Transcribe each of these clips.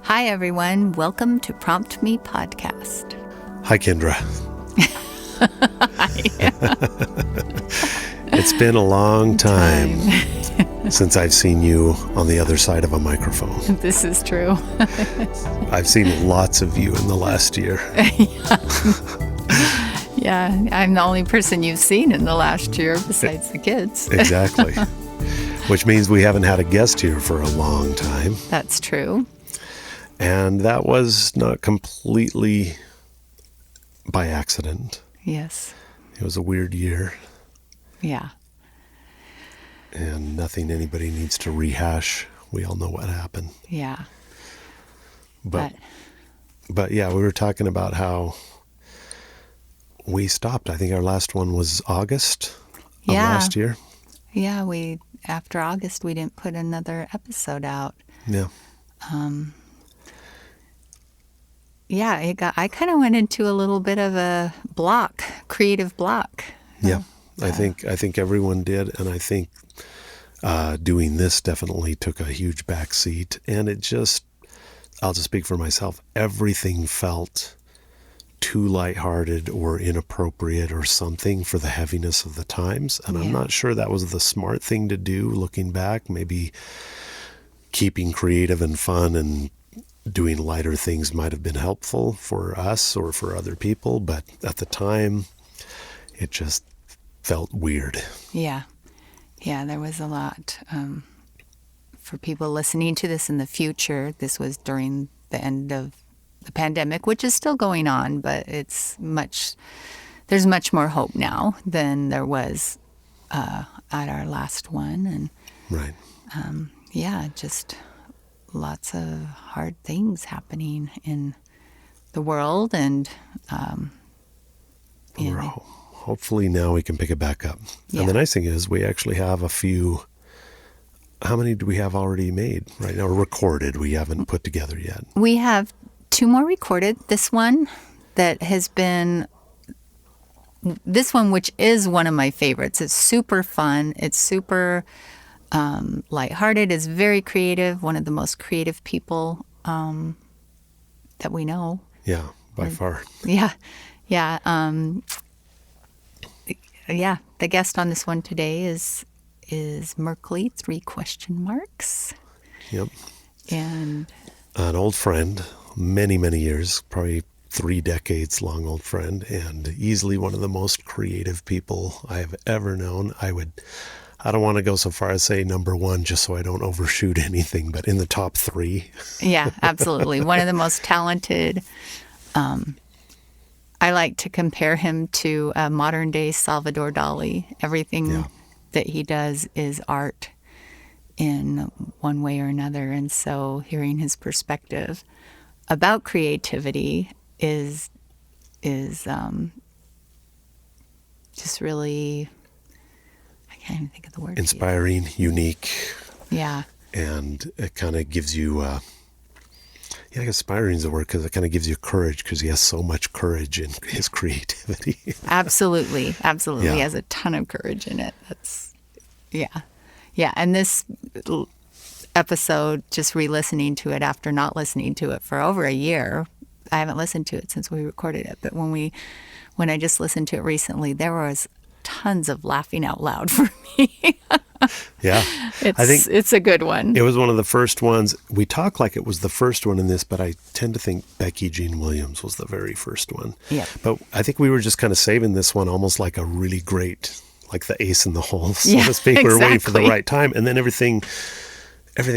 Hi, everyone. Welcome to Prompt Me Podcast. Hi, Kendra. Hi. It's been a long time since I've seen you on the other side of a microphone. This is true. I've seen lots of you in the last year. Yeah, I'm the only person you've seen in the last year besides the kids. Exactly. Which means we haven't had a guest here for a long time. That's true. And that was not completely by accident. Yes. It was a weird year. Yeah. And nothing anybody needs to rehash. We all know what happened. Yeah. But yeah, we were talking about how we stopped. I think our last one was August of last year. Yeah, after August, we didn't put another episode out. Yeah. Yeah, I kind of went into a little bit of a creative block. Yeah, I think everyone did, and I think doing this definitely took a huge backseat. And I'll just speak for myself. Everything felt too lighthearted or inappropriate or something for the heaviness of the times, and I'm not sure that was the smart thing to do. Looking back, maybe keeping creative and fun and doing lighter things might have been helpful for us or for other people, but at the time, it just felt weird. Yeah. Yeah, there was a lot. For people listening to this in the future, this was during the end of the pandemic, which is still going on, but there's much more hope now than there was at our last one. And Right. just lots of hard things happening in the world, and Hopefully now we can pick it back up. Yeah. And the nice thing is we actually have a few. How many do we have already made right now? Or recorded? We haven't put together yet. We have 2 more recorded. This one, which is one of my favorites. It's super fun. It's super lighthearted. It's very creative. One of the most creative people that we know. Yeah, by far. Yeah. Yeah. The guest on this one today is Merkley, 3 question marks. Yep. And An old friend, many, many years, probably 3 decades long old friend, and easily one of the most creative people I have ever known. I don't want to go so far as say number 1, just so I don't overshoot anything, but in the top 3. Yeah, absolutely. One of the most talented. I like to compare him to a modern day Salvador Dali. Everything that he does is art in one way or another. And so hearing his perspective about creativity is just really, I can't even think of the word. Inspiring, unique. Yeah. And it kind of gives you, inspiring is the word, because it kind of gives you courage, because he has so much courage in his creativity. Absolutely. Yeah. He has a ton of courage in it. Yeah. And this episode, just re-listening to it after not listening to it for over a year, I haven't listened to it since we recorded it, but when I just listened to it recently, there was tons of laughing out loud for me. Yeah. I think it's a good one. It was one of the first ones. We talk like it was the first one in this, but I tend to think Becky Jean Williams was the very first one. Yeah. But I think we were just kind of saving this one almost like a really great, like the ace in the hole, so to speak. Exactly. We were waiting for the right time. And then everything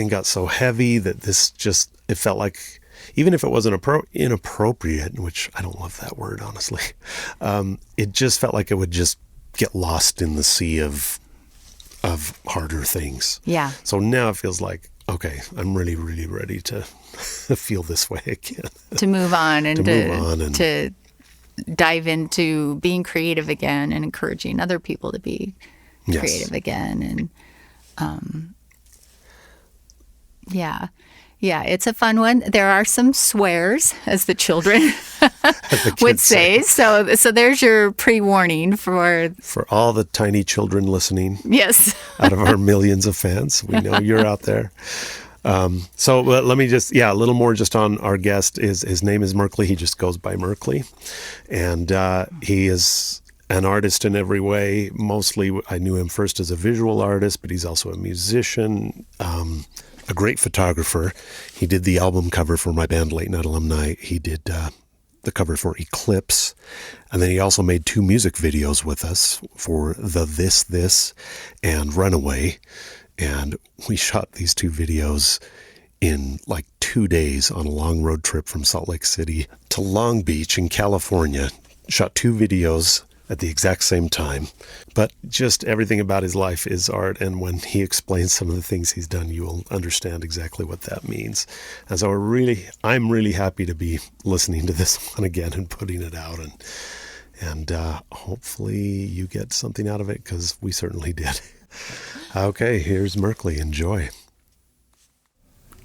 got so heavy that it felt like, even if it wasn't inappropriate, which I don't love that word, honestly, it just felt like it would just get lost in the sea of harder things. Yeah. So now it feels like, okay, I'm really, really ready to feel this way again. To move on and to dive into being creative again and encouraging other people to be creative again. And yeah, it's a fun one. There are some swears, as the children would say. So there's your pre-warning for all the tiny children listening. Yes. Out of our millions of fans, we know you're out there. So let me just, a little more just on our guest. His name is Merkley. He just goes by Merkley. And he is an artist in every way. Mostly I knew him first as a visual artist, but he's also a musician, a great photographer. He did the album cover for my band, Late Night Alumni. He did the cover for Eclipse. And then he also made 2 music videos with us for the This and Runaway. And we shot these 2 videos in like 2 days on a long road trip from Salt Lake City to Long Beach in California. Shot 2 videos at the exact same time. But just everything about his life is art. And when he explains some of the things he's done, you will understand exactly what that means. And so I'm really happy to be listening to this one again and putting it out. And hopefully you get something out of it, because we certainly did. Okay, here's Merkley. Enjoy.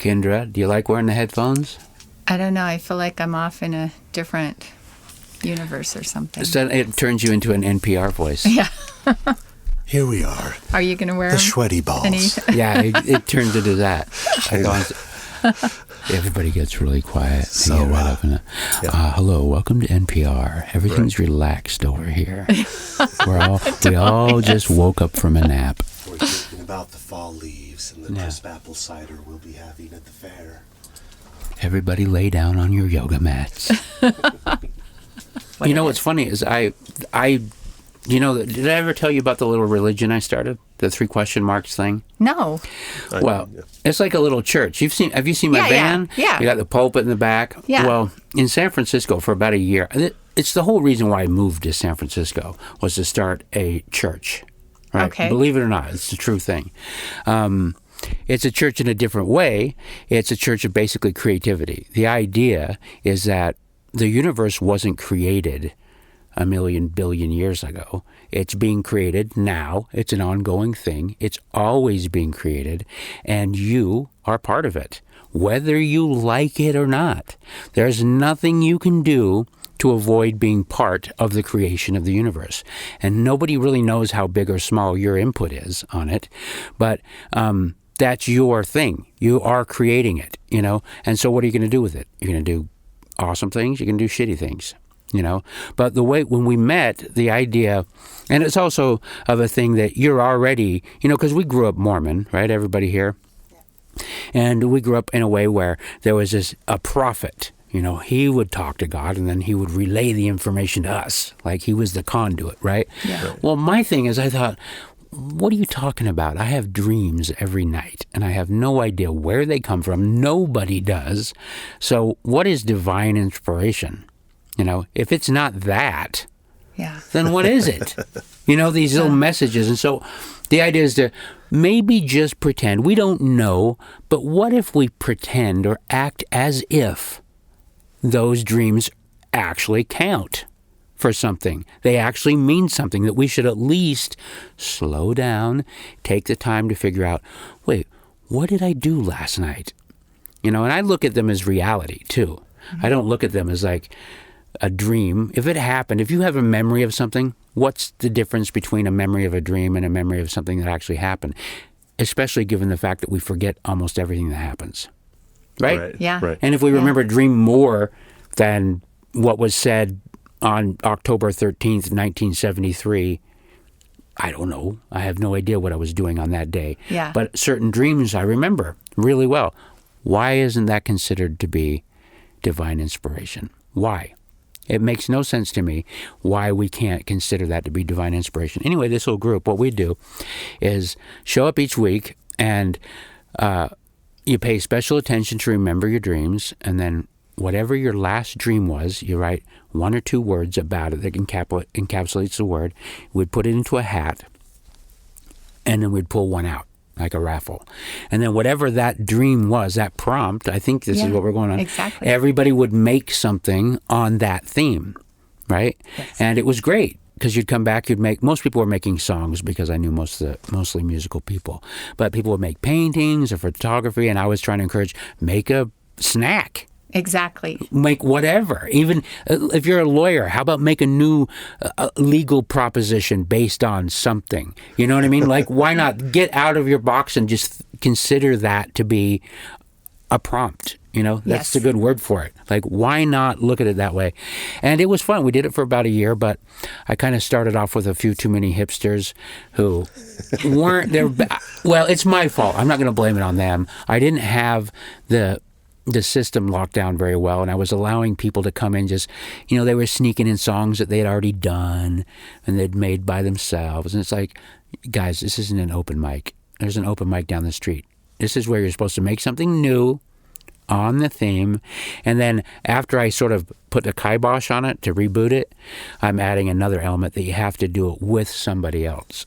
Kendra, do you like wearing the headphones? I don't know. I feel like I'm off in a different universe or something. So it turns you into an NPR voice. Yeah. Here we are. Are you going to wear the them? sweaty balls. Yeah, it turns into that. Everybody gets really quiet. So, They get right up in it. Hello, welcome to NPR. Everything's relaxed over here. We all just woke up from a nap. We're thinking about the fall leaves and the crisp apple cider we'll be having at the fair. Everybody lay down on your yoga mats. You know what's funny is did I ever tell you about the little religion I started? The 3 question marks thing? No. Well, it's like a little church. Have you seen my van? Yeah. You got the pulpit in the back. Yeah. Well, in San Francisco for about a year, it's the whole reason why I moved to San Francisco was to start a church. Right? Okay. Believe it or not, it's the true thing. It's a church in a different way. It's a church of basically creativity. The idea is that the universe wasn't created a million billion years ago. It's being created now. It's an ongoing thing. It's always being created, and you are part of it, whether you like it or not. There's nothing you can do to avoid being part of the creation of the universe. And nobody really knows how big or small your input is on it, but that's your thing. You are creating it, And so what are you going to do with it? You're going to do awesome things. You're going to do shitty things. But the way when we met, the idea, and it's also of a thing that you're already, because we grew up Mormon, right? Everybody here. And we grew up in a way where there was a prophet, he would talk to God and then he would relay the information to us. Like he was the conduit, right? Yeah. Well, my thing is I thought, what are you talking about? I have dreams every night and I have no idea where they come from. Nobody does. So what is divine inspiration? If it's not that, then what is it? These little messages. And so the idea is to maybe just pretend. We don't know, but what if we pretend or act as if those dreams actually count for something? They actually mean something, that we should at least slow down, take the time to figure out, wait, what did I do last night? And I look at them as reality, too. I don't look at them as like a dream. If it happened, if you have a memory of something, what's the difference between a memory of a dream and a memory of something that actually happened? Especially given the fact that we forget almost everything that happens. Right? Yeah. Right. And if we remember a dream more than what was said on October 13th, 1973, I don't know. I have no idea what I was doing on that day. Yeah. But certain dreams I remember really well. Why isn't that considered to be divine inspiration? Why? It makes no sense to me why we can't consider that to be divine inspiration. Anyway, this little group, what we do is show up each week and you pay special attention to remember your dreams, and then whatever your last dream was, you write 1 or 2 words about it that encapsulates the word. We'd put it into a hat, and then we'd pull one out, like a raffle. And then whatever that dream was, that prompt, I think this is what we're going on. Exactly. Everybody would make something on that theme, right? Yes. And it was great because you'd come back, most people were making songs because I knew mostly musical people. But people would make paintings or photography, and I was trying to encourage, make a snack. Exactly. Make whatever. Even if you're a lawyer, how about make a new legal proposition based on something? You know what I mean? Like, why not get out of your box and just consider that to be a prompt? You know, that's Yes. a good word for it. Like, why not look at it that way? And it was fun. We did it for about a year, but I kind of started off with a few too many hipsters who weren't there. Well, it's my fault. I'm not going to blame it on them. I didn't have the system locked down very well, and I was allowing people to come in just, you know, they were sneaking in songs that they had already done and they'd made by themselves. And it's like, guys, this isn't an open mic. There's an open mic down the street. This is where you're supposed to make something new on the theme, and then after I sort of put the kibosh on it to reboot it, I'm adding another element that you have to do it with somebody else.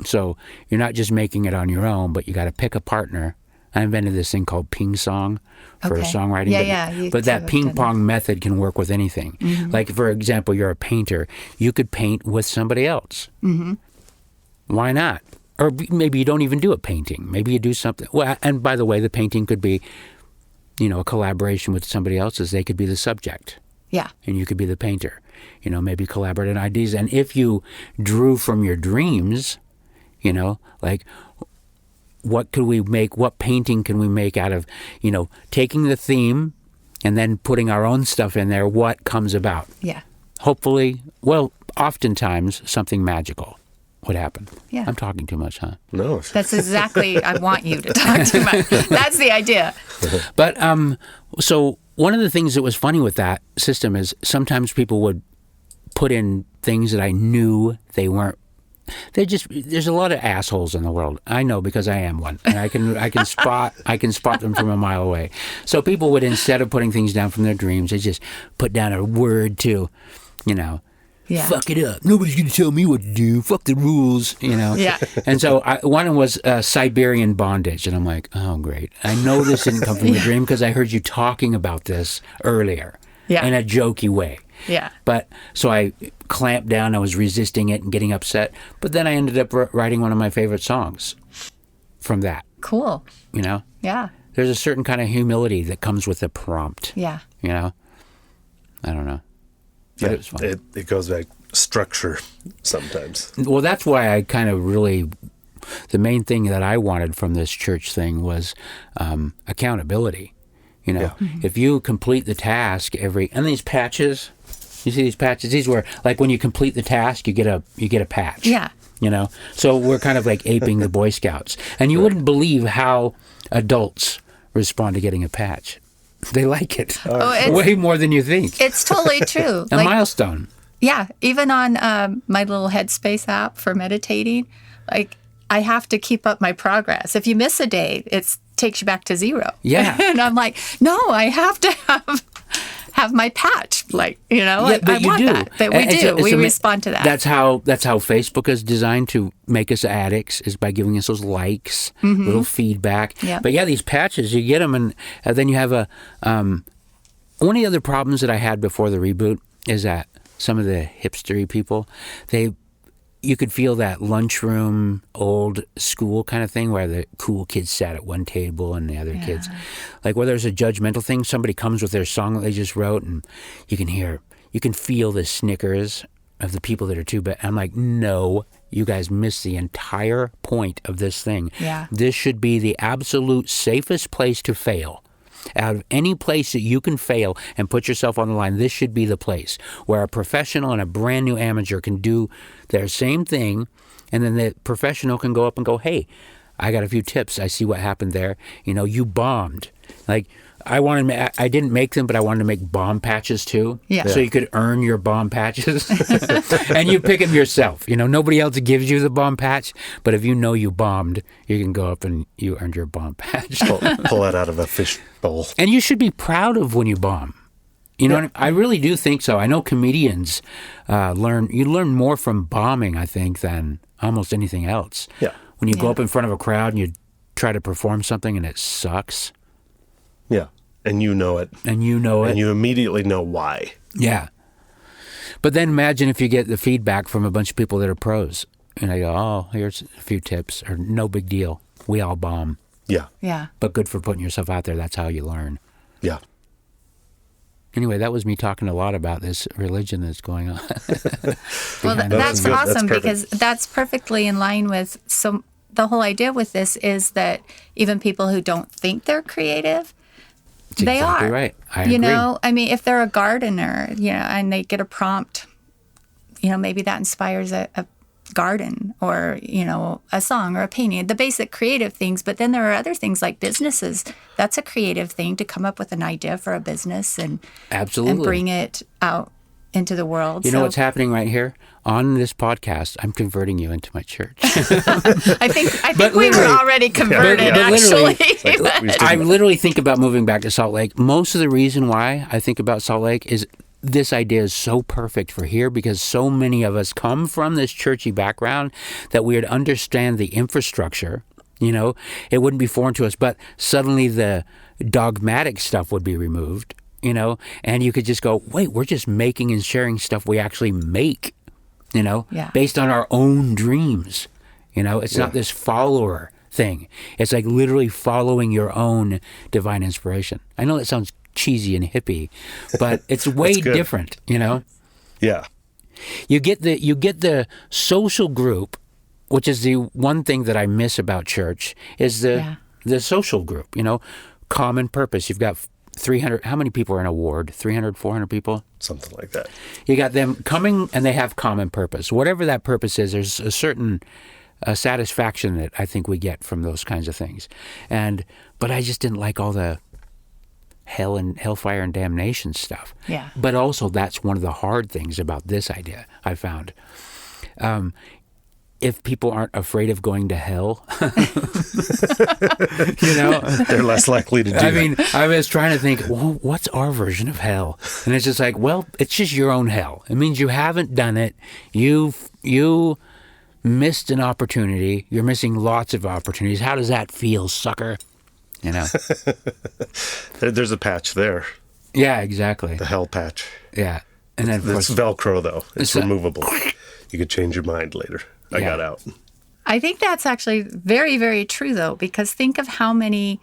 So you're not just making it on your own, but you got to pick a partner. I invented this thing called ping song for Okay. songwriting. Yeah, but that ping pong method can work with anything. Mm-hmm. Like, for example, you're a painter. You could paint with somebody else. Mm-hmm. Why not? Or maybe you don't even do a painting. Maybe you do something. Well, and by the way, the painting could be, you know, a collaboration with somebody else's. They could be the subject. Yeah. And you could be the painter. You know, maybe collaborate on ideas. And if you drew from your dreams, you know, like, what could we make? What painting can we make out of, you know, taking the theme and then putting our own stuff in there? What comes about? Yeah. Hopefully, well, oftentimes something magical would happen. Yeah. I'm talking too much, huh? No. That's exactly, I want you to talk too much. That's the idea. But so one of the things that was funny with that system is sometimes people would put in things that I knew they weren't. There's a lot of assholes in the world. I know, because I am one, and I can spot them from a mile away. So people would, instead of putting things down from their dreams, they just put down a word to, you know, Yeah. fuck it up. Nobody's going to tell me what to do. Fuck the rules, you know. Yeah. And so one was Siberian bondage, and I'm like, oh, great. I know this didn't come from your dream because I heard you talking about this earlier Yeah. in a jokey way. Yeah. But so I clamped down. I was resisting it and getting upset. But then I ended up writing one of my favorite songs from that, Cool. you know. Yeah. There's a certain kind of humility that comes with the prompt, Yeah. you know. I don't know. But Yeah, it was fun. it goes back structure sometimes. Well, that's why I kind of really, the main thing that I wanted from this church thing was accountability. You know, Yeah. if you complete the task and these patches, you see these patches? These were like, when you complete the task, you get a patch. Yeah. You know, so we're kind of like aping the Boy Scouts, and you wouldn't believe how adults respond to getting a patch. They like it way more than you think. It's totally true. A milestone. Yeah, even on my little Headspace app for meditating, like, I have to keep up my progress. If you miss a day, it takes you back to zero. Yeah. And I'm like, no, I have to have my patch. Like, you know, Yeah, but I you want do. that. But we do. We respond to that. That's how Facebook is designed to make us addicts, is by giving us those likes, little feedback. Yeah. But yeah, these patches, you get them, and then you have one of the other problems that I had before the reboot is that some of the hipstery people, you could feel that lunchroom, old school kind of thing where the cool kids sat at one table and the other kids, like where there's a judgmental thing. Somebody comes with their song that they just wrote, and you can feel the snickers of the people that are too bad. I'm like, no, you guys missed the entire point of this thing. Yeah. This should be the absolute safest place to fail. Out of any place that you can fail and put yourself on the line, this should be the place where a professional and a brand new amateur can do their same thing, and then the professional can go up and go, hey, I got a few tips. I see what happened there. You know, you bombed. Like, I didn't make them, but I wanted to make bomb patches too. Yeah. So you could earn your bomb patches. And you pick them yourself. You know, nobody else gives you the bomb patch, but if you know you bombed, you can go up and you earned your bomb patch. Pull it out of a fish bowl. And you should be proud of when you bomb. You know, I really do think so. I know comedians learn more from bombing, I think, than almost anything else. Yeah. When you go up in front of a crowd and you try to perform something and it sucks. Yeah. And you know it. And you know it. And you immediately know why. Yeah. But then imagine if you get the feedback from a bunch of people that are pros. And they go, oh, here's a few tips, or no big deal. We all bomb. Yeah. Yeah. But good for putting yourself out there. That's how you learn. Yeah. Anyway, that was me talking a lot about this religion that's going on. Well, behind that's the scenes. awesome That's because that's perfectly in line with the whole idea with this is that even people who don't think they're creative, That's they exactly are. right. I You agree. know, I mean, if they're a gardener, and they get a prompt, maybe that inspires a garden or, a song or a painting, the basic creative things. But then there are other things like businesses. That's a creative thing to come up with an idea for a business and Absolutely. bring it out into the world. You know what's happening right here? On this podcast, I'm converting you into my church. I think But we were literally- already converted, but literally- actually. I literally think about moving back to Salt Lake. Most of the reason why I think about Salt Lake is this idea is so perfect for here because so many of us come from this churchy background that we would understand the infrastructure. It wouldn't be foreign to us, but suddenly the dogmatic stuff would be removed, and you could just go, wait, we're just making and sharing stuff we actually make, Yeah. based on our own dreams. It's not this follower thing. It's like literally following your own divine inspiration. I know that sounds cheesy and hippie, but it's way good. different, Yeah. You get the social group, which is the one thing that I miss about church, is the social group, common purpose. You've got 300, how many people are in a ward? 300, 400 people? Something like that. You got them coming and they have common purpose. Whatever that purpose is, there's a certain satisfaction that I think we get from those kinds of things. But I just didn't like all the hell and hellfire and damnation stuff. Yeah. But also that's one of the hard things about this idea I found. If people aren't afraid of going to hell, They're less likely to do I that. mean, I was trying to think, well, what's our version of hell? And it's just like, well, it's just your own hell. It means you haven't done it. You missed an opportunity. You're missing lots of opportunities. How does that feel, sucker? There's a patch there, Yeah, exactly. the hell patch. Yeah. And then, of It's course, Velcro, though. It's It's a- removable. You could change your mind later. I Yeah. got out. I think that's actually very, very true, though, because think of how many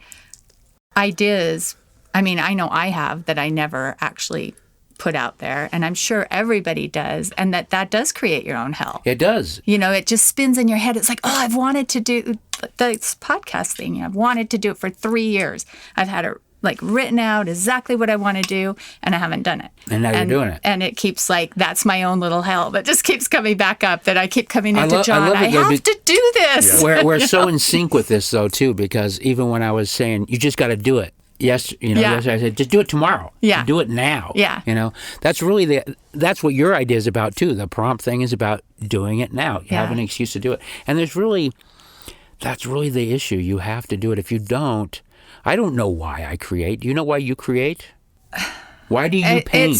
ideas, I mean, I know I have that I never actually put out there, and I'm sure everybody does, and that does create your own hell. it does. It just spins in your head. It's like, oh, I've wanted to do this podcast thing. I've wanted to do it for 3 years. I've had it written out exactly what I want to do, and I haven't done it. And now you're doing it. And it keeps that's my own little hell that just keeps coming back up, that I keep coming into I John. love I it, though, have to do this. We're so in sync with this, though, too, because even when I was saying, you just got to do it. Yes, Yeah. yesterday I said, just do it tomorrow. Yeah. Do it now. Yeah. That's really that's what your idea is about, too. The prompt thing is about doing it now. You have Yeah. an excuse to do it. And that's really the issue. You have to do it. If you don't, I don't know why I create. Do you know why you create? Why do you paint?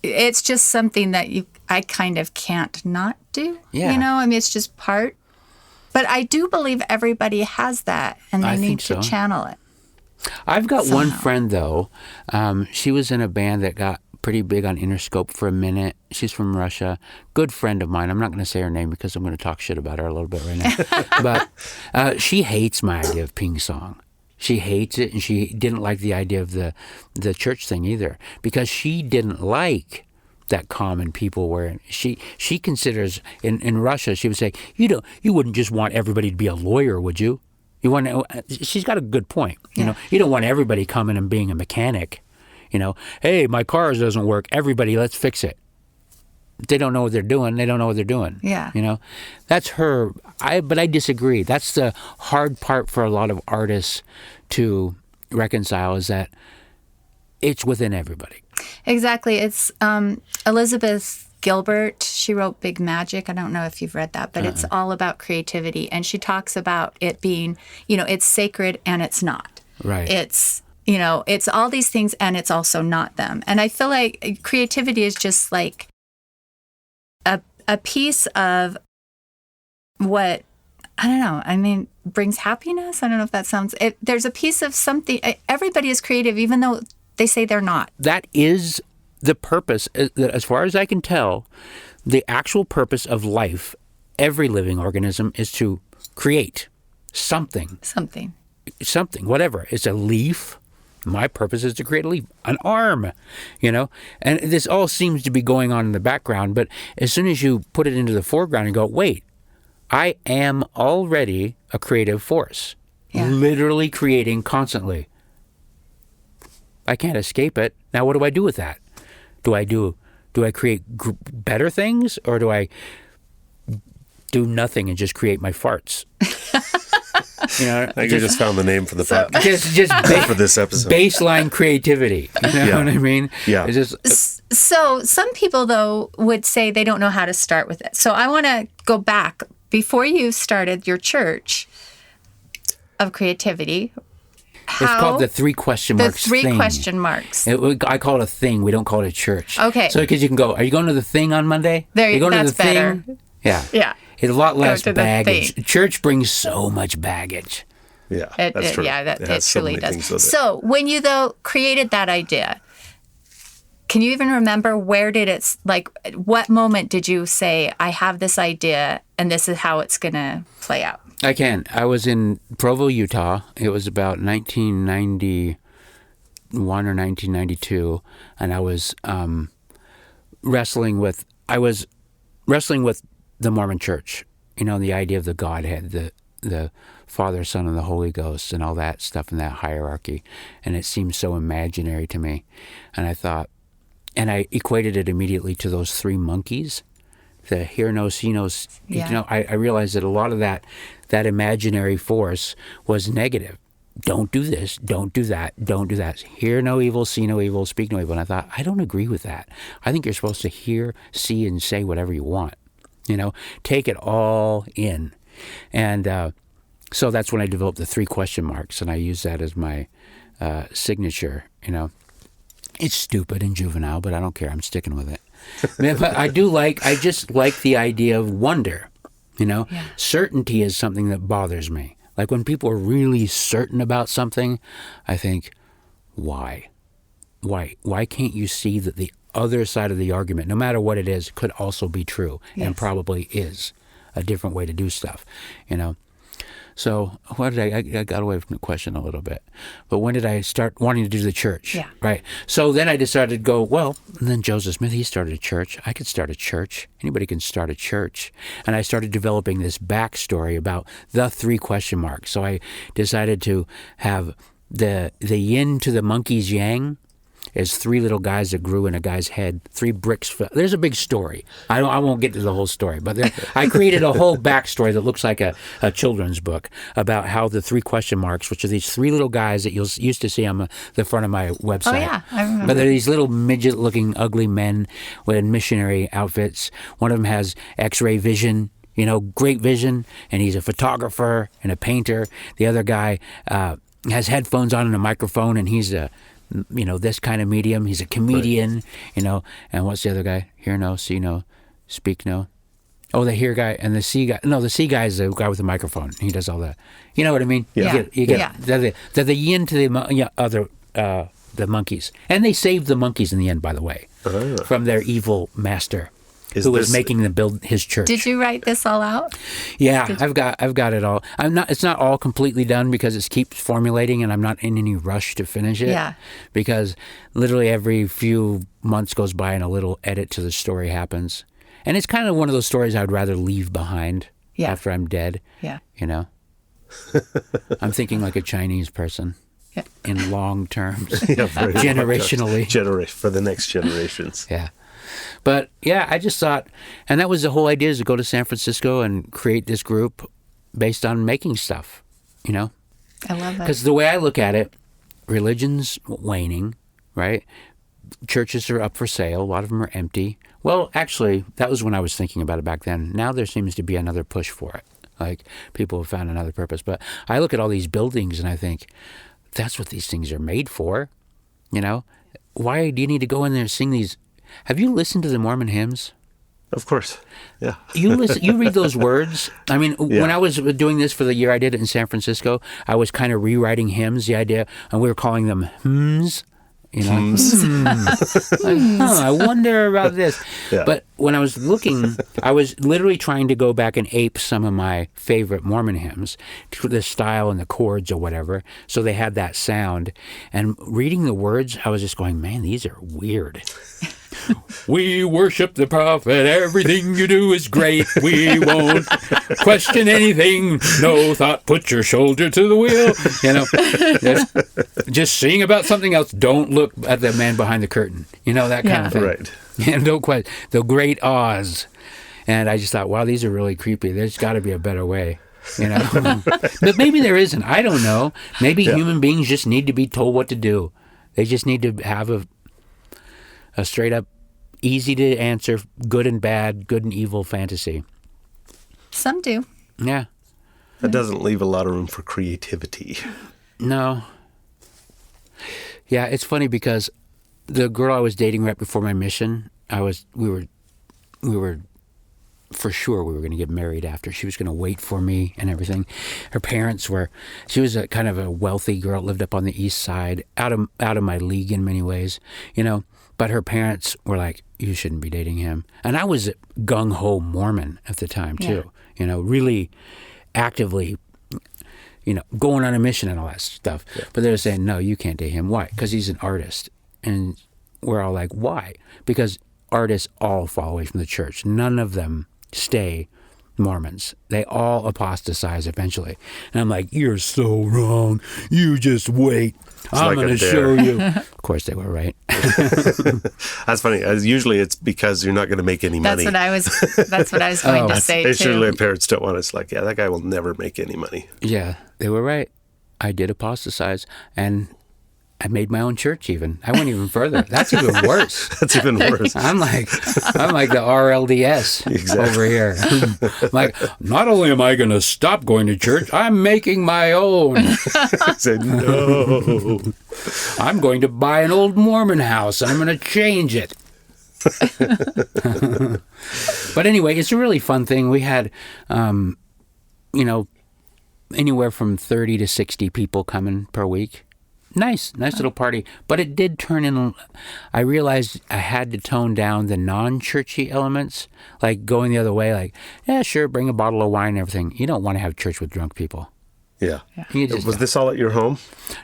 It's just something that I kind of can't not do. Yeah. I mean, it's just part. But I do believe everybody has that, and they I need think to so. channel it. I've got one friend, though. She was in a band that got pretty big on Interscope for a minute. She's from Russia. Good friend of mine. I'm not going to say her name because I'm going to talk shit about her a little bit right now. But she hates my idea of Ping Song. She hates it, and she didn't like the idea of the church thing either because she didn't like that common people were. She considers in Russia, she would say, you wouldn't just want everybody to be a lawyer, would you? She's got a good point. You don't want everybody coming and being a mechanic. Hey, my car doesn't work. Everybody, let's fix it. They don't know what they're doing. They don't know what they're doing. Yeah. That's her. But I disagree. That's the hard part for a lot of artists to reconcile is that it's within everybody. Exactly. It's Elizabeth Gilbert. She wrote Big Magic. I don't know if you've read that, but it's all about creativity. And she talks about it being, it's sacred and it's not. Right. It's, it's all these things and it's also not them. And I feel like creativity is just like a piece of what, I don't know, I mean, brings happiness. I don't know if that sounds, there's a piece of something, everybody is creative, even though they say they're not. That is the purpose, as far as I can tell, the actual purpose of life, every living organism, is to create something, Something. whatever. It's a leaf, My purpose is to create an arm, And this all seems to be going on in the background, but as soon as you put it into the foreground and go, wait, I am already a creative force, literally creating constantly. I can't escape it. Now, what do I do with that? Do I create better things, or do I do nothing and just create my farts? I think you just found the name for the podcast. Just for this episode. Baseline creativity. You know what I mean? Yeah. It's just, So some people, though, would say they don't know how to start with it. So I want to go back. Before you started your church of creativity, it's called the 3 question marks The 3 thing. question marks. I call it a thing. We don't call it a church. Okay. So because you can go, are you going to the thing on Monday? There, are you going that's to the better. thing? Yeah. Yeah. It's a lot less to the baggage. thing. Church brings so much baggage. Yeah, that's true. Yeah, It it has so truly many does. things with it. So when you, though, created that idea, can you even remember what moment did you say, I have this idea and this is how it's going to play out? I can. I was in Provo, Utah. It was about 1991 or 1992, and I was wrestling with the Mormon Church. The idea of the Godhead, the Father, Son, and the Holy Ghost, and all that stuff in that hierarchy, and it seemed so imaginary to me. And I thought, and I equated it immediately to those 3 monkeys. The hear no, see no. I realized that a lot of that imaginary force was negative. Don't do this, don't do that, don't do that. Hear no evil, see no evil, speak no evil. And I thought, I don't agree with that. I think you're supposed to hear, see, and say whatever you want. Take it all in. And so that's when I developed the 3 question marks, and I use that as my signature. It's stupid and juvenile, but I don't care. I'm sticking with it. But I just like the idea of wonder. Certainty is something that bothers me. Like when people are really certain about something, I think, why? Why can't you see that the other side of the argument, no matter what it is, could also be true and probably is a different way to do stuff, So what did I got away from the question a little bit. But when did I start wanting to do the church? Yeah. Right. So then I decided to go, well, and then Joseph Smith, he started a church. I could start a church. Anybody can start a church. And I started developing this backstory about the 3 question marks. So I decided to have the yin to the monkey's yang is 3 little guys that grew in a guy's head, 3 bricks. There's a big story. I won't get to the whole story, but I created a whole backstory that looks like a children's book about how the 3 question marks, which are these 3 little guys that you'll used to see on the front of my website. Oh, yeah, I remember. But they're these little midget-looking ugly men with missionary outfits. One of them has X-ray vision, great vision, and he's a photographer and a painter. The other guy has headphones on and a microphone, and he's this kind of medium. He's a comedian, right. And what's the other guy? Hear no, see no, speak no. Oh, the hear guy and the see guy. No, the see guy is the guy with the microphone. He does all that. You know what I mean? Yeah. You get they're the yin to the monkeys. And they saved the monkeys in the end, by the way, from their evil master. Who was making them build his church? Did you write this all out? Yeah, I've got it all. It's not all completely done because it keeps formulating, and I'm not in any rush to finish it. Yeah. Because literally every few months goes by and a little edit to the story happens, and it's kind of one of those stories I'd rather leave behind after I'm dead. Yeah. I'm thinking like a Chinese person. Yeah. In long terms, generationally, for the next generations. Yeah. But yeah, I just thought, and that was the whole idea, is to go to San Francisco and create this group based on making stuff, I love that. Because the way I look at it, religion's waning, right? Churches are up for sale. A lot of them are empty. Well, actually, that was when I was thinking about it back then. Now there seems to be another push for it. Like people have found another purpose. But I look at all these buildings and I think, that's what these things are made for. Why do you need to go in there and sing these? Have you listened to the Mormon hymns? Of course, yeah. You read those words. I mean, when I was doing this for the year I did it in San Francisco, I was kind of rewriting hymns, the idea, and we were calling them hymns. you know. I wonder about this. Yeah. But when I was looking, I was literally trying to go back and ape some of my favorite Mormon hymns to the style and the chords or whatever, so they had that sound. And reading the words, I was just going, man, these are weird. We worship the prophet. Everything you do is great. We won't question anything. No thought. Put your shoulder to the wheel. You know, just sing about something else. Don't look at the man behind the curtain. You know, that kind of thing. Right. And don't question the great Oz. And I just thought, wow, these are really creepy. There's got to be a better way. You know, but maybe there isn't. I don't know. Maybe human beings just need to be told what to do. They just need to have a straight up, easy to answer, good and bad, good and evil fantasy. Some do. Yeah. That doesn't leave a lot of room for creativity. No. Yeah, it's funny because the girl I was dating right before my mission, we were for sure we were going to get married after. She was going to wait for me and everything. She was a kind of a wealthy girl, lived up on the east side, out of my league in many ways, you know. But her parents were like, you shouldn't be dating him. And I was gung-ho Mormon at the time, too. You know, really actively, you know, going on a mission and all that stuff. Yeah. But they were saying, no, you can't date him. Why? Because he's an artist. And we're all like, why? Because artists all fall away from the church. None of them stay Mormons. They all apostatize eventually. And I'm like, you're so wrong. You just wait. I'm going to show you. Of course they were right. That's funny. Usually it's because you're not going to make any money. That's what I was going to say, too. Usually parents don't want us like, yeah, that guy will never make any money. Yeah, they were right. I did apostatize, and I made my own church even. I went even further. That's even worse. That's even worse. I'm like the RLDS over here. Like, not only am I going to stop going to church, I'm making my own. I said, no. I'm going to buy an old Mormon house, and I'm going to change it. But anyway, it's a really fun thing. We had, you know, anywhere from 30 to 60 people coming per week. Nice little party. But it did turn in, I realized I had to tone down the non-churchy elements, like going the other way, like, yeah, sure, bring a bottle of wine and everything. You don't want to have church with drunk people. Yeah. Was this all at your home?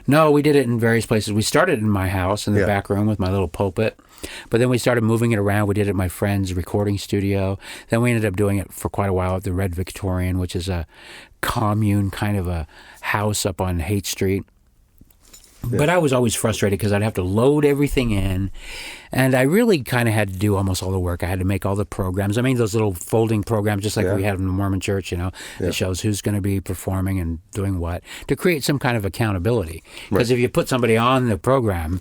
No, we did it in various places. We started in my house in the back room with my little pulpit, but then we started moving it around. We did it at my friend's recording studio. Then we ended up doing it for quite a while at the Red Victorian, which is a commune kind of a house up on Haight Street. But I was always frustrated because I'd have to load everything in, and I really kind of had to do almost all the work. I had to make all the programs. I mean, those little folding programs, just like we have in the Mormon Church, you know, that shows who's going to be performing and doing what, to create some kind of accountability. Because if you put somebody on the program,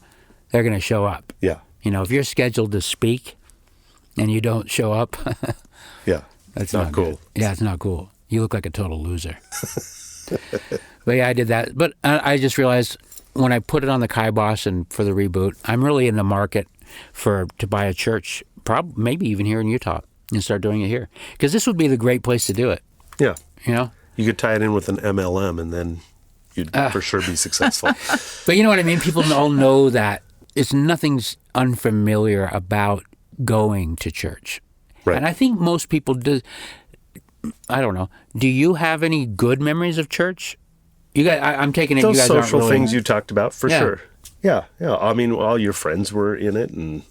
they're going to show up. Yeah. You know, if you're scheduled to speak and you don't show up, that's not cool. Good. Yeah, it's not cool. You look like a total loser. But yeah, I did that. But I just realized, when I put it on the kibosh and for the reboot, I'm really in the market to buy a church, maybe even here in Utah, and start doing it here. Because this would be the great place to do it. Yeah. You know? You could tie it in with an MLM, and then you'd for sure be successful. But you know what I mean? People all know that nothing's unfamiliar about going to church. Right. And I think most people do. I don't know. Do you have any good memories of church? You guys, I'm taking it. Those you guys social aren't really... things you talked about, for sure. Yeah. I mean, all your friends were in it, and